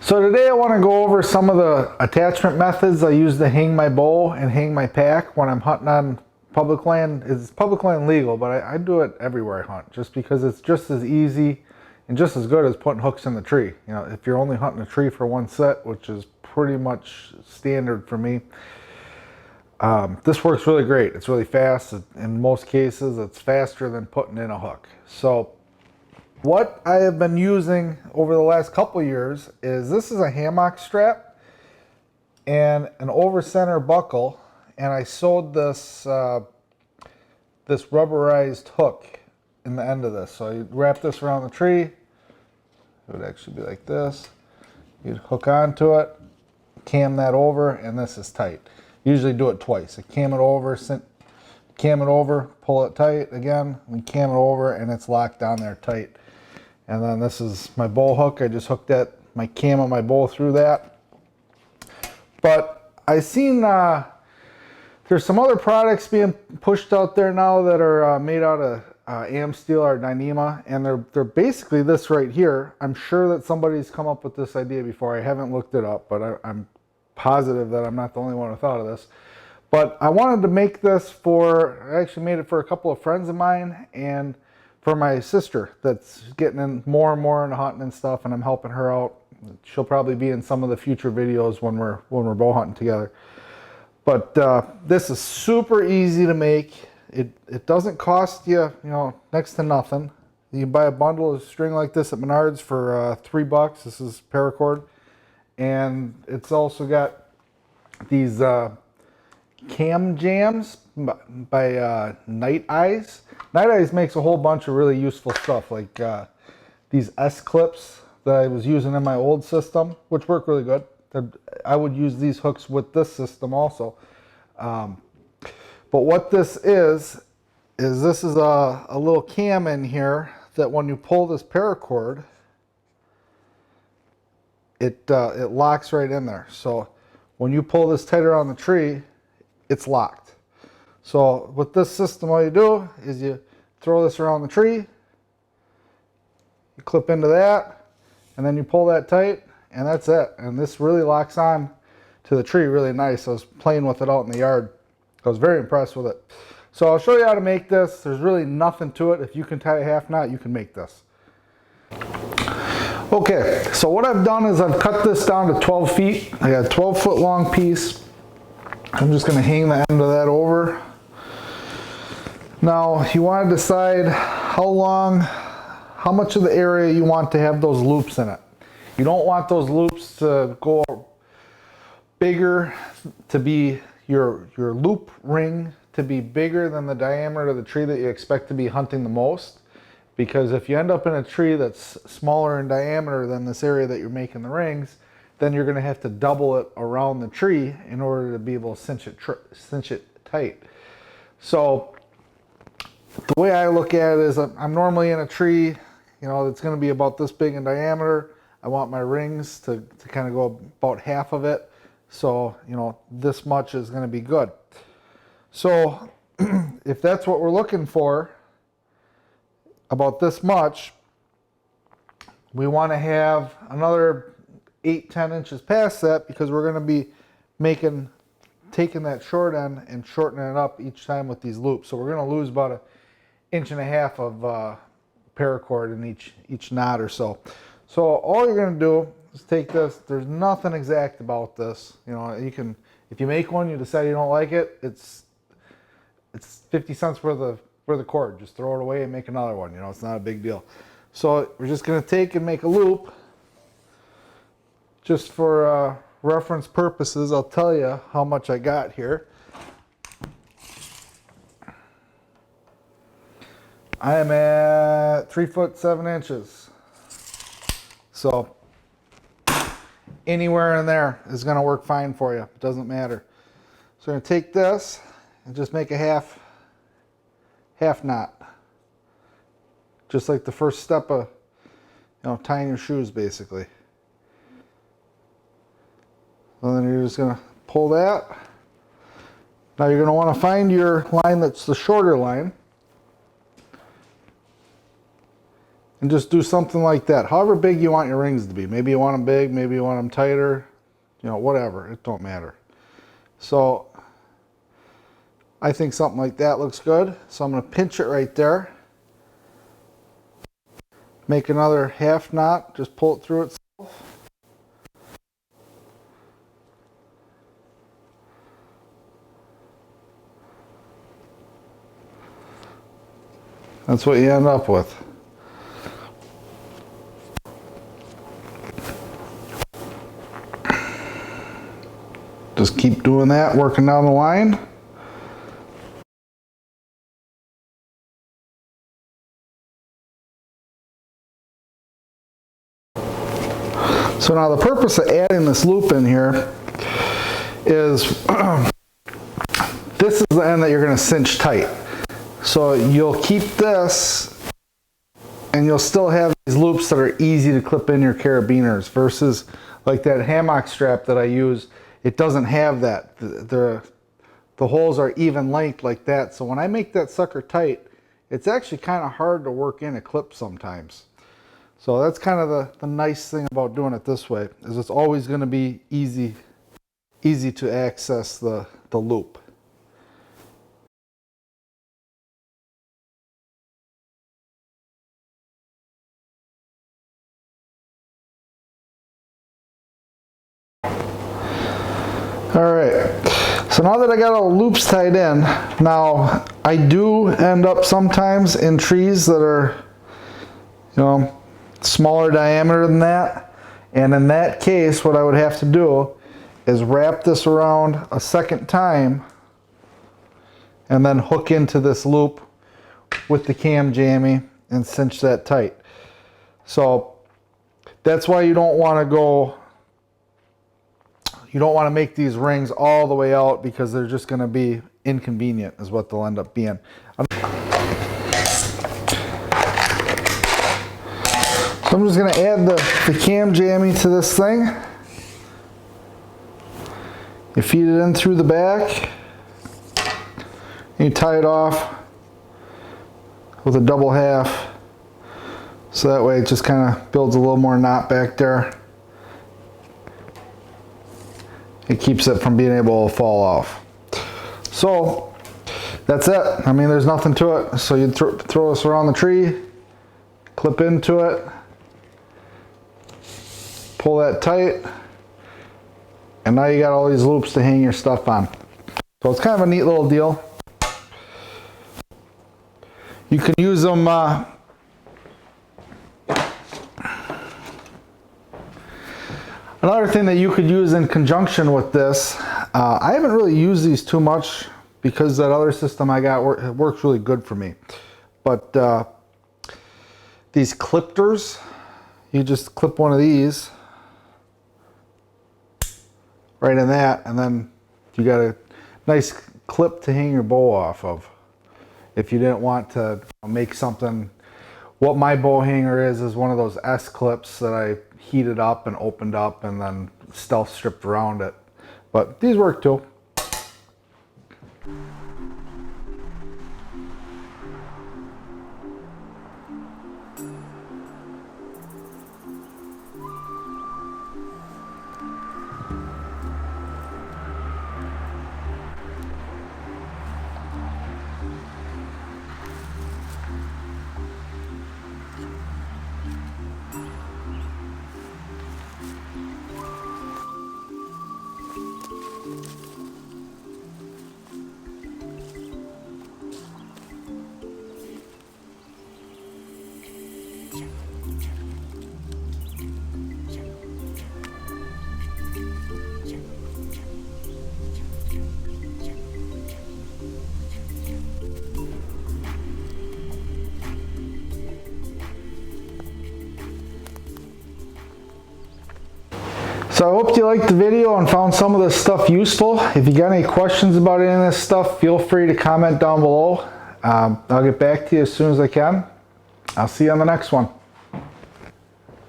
So today I want to go over some of the attachment methods I use to hang my bow and hang my pack when I'm hunting on public land. It's public land legal, but I do it everywhere I hunt just because it's just as easy and just as good as putting hooks in the tree. You know, if you're only hunting a tree for one set, which is pretty much standard for me, this works really great. It's really fast. In most cases, it's faster than putting in a hook. So what I have been using over the last couple years is this is a hammock strap and an over center buckle, and I sewed this this rubberized hook in the end of this. So you wrap this around the tree. It would actually be like this. You'd hook onto it, cam that over, and this is tight. Usually do it twice. I cam it over, pull it tight again, and cam it over, and it's locked down there tight. And then this is my bow hook. I just hooked that, my cam on my bow through that. But I seen there's some other products being pushed out there now that are made out of Amsteel or Dyneema, and they're basically this right here. I'm sure that somebody's come up with this idea before. I haven't looked it up, but I'm positive that I'm not the only one who thought of this. But I wanted to make this I actually made it for a couple of friends of mine and for my sister that's getting in more and more into hunting and stuff, and I'm helping her out. She'll probably be in some of the future videos when we're bow hunting together. But this is super easy to make. It doesn't cost you, next to nothing. You can buy a bundle of string like this at Menards for $3. This is paracord, and it's also got these cam jams by Night Eyes. Night Eyes makes a whole bunch of really useful stuff, like these S clips that I was using in my old system, which work really good. I would use these hooks with this system also. But what this is this is a little cam in here that when you pull this paracord, it locks right in there. So when you pull this tighter on the tree, it's locked. So with this system, all you do is you throw this around the tree, you clip into that, and then you pull that tight, and that's it. And this really locks on to the tree really nice. I was playing with it out in the yard. I was very impressed with it. So I'll show you how to make this. There's really nothing to it. If you can tie a half knot, you can make this. Okay, so what I've done is I've cut this down to 12 feet. I got a 12-foot long piece. I'm just going to hang the end of that over. Now you want to decide how much of the area you want to have those loops in it. You don't want those loops to go bigger, to be your loop ring to be bigger than the diameter of the tree that you expect to be hunting the most. Because if you end up in a tree that's smaller in diameter than this area that you're making the rings, then you're going to have to double it around the tree in order to be able to cinch it tight. So the way I look at it is I'm normally in a tree, that's going to be about this big in diameter. I want my rings to kind of go about half of it. So, this much is going to be good. So if that's what we're looking for, about this much, we want to have another 8-10 inches past that, because we're going to be taking that short end and shortening it up each time with these loops. So we're going to lose about 1.5 inches of paracord in each knot or so. So all you're going to do is take this. There's nothing exact about this. You can, if you make one, you decide you don't like it, it's 50 cents worth of cord. Just throw it away and make another one. It's not a big deal. So we're just going to take and make a loop. Just for reference purposes, I'll tell you how much I got here. I am at 3 foot 7 inches. So anywhere in there is going to work fine for you. It doesn't matter. So I'm going to take this and just make a half knot. Just like the first step of tying your shoes, basically. And then you're just going to pull that. Now you're going to want to find your line that's the shorter line. and just do something like that. However big you want your rings to be. Maybe you want them big, maybe you want them tighter, you know, whatever, it don't matter. So I think something like that looks good. So I'm going to pinch it right there. Make another half knot, just pull it through itself. That's what you end up with. Just keep doing that, working down the line. So now the purpose of adding this loop in here is this is the end that you're going to cinch tight. So you'll keep this and you'll still have these loops that are easy to clip in your carabiners versus like that hammock strap that I use. It doesn't have that. The holes are even length like that. So when I make that sucker tight, it's actually kind of hard to work in a clip sometimes. So that's kind of the nice thing about doing it this way, is it's always going to be easy to access the loop. All right, so now that I got all the loops tied in, now I do end up sometimes in trees that are, you know, smaller diameter than that. And in that case, what I would have to do is wrap this around a second time and then hook into this loop with the cam jammy and cinch that tight. So that's why you don't want to make these rings all the way out, because they're just going to be inconvenient is what they'll end up being. So I'm just going to add the cam jammy to this thing. You feed it in through the back. And you tie it off with a double half. So that way it just kind of builds a little more knot back there. It keeps it from being able to fall off. So that's it. I mean, there's nothing to it. So you throw this around the tree, clip into it, pull that tight, and now you got all these loops to hang your stuff on. So it's kind of a neat little deal. You can use them another thing that you could use in conjunction with this, I haven't really used these too much because that other system I got works really good for me. But these clippers, you just clip one of these right in that, and then you got a nice clip to hang your bow off of. If you didn't want to make something, what my bow hanger is one of those S clips that I heated up and opened up and then stealth stripped around it. But these work too. So I hope you liked the video and found some of this stuff useful. If you got any questions about any of this stuff, feel free to comment down below. I'll get back to you as soon as I can. I'll see you on the next one.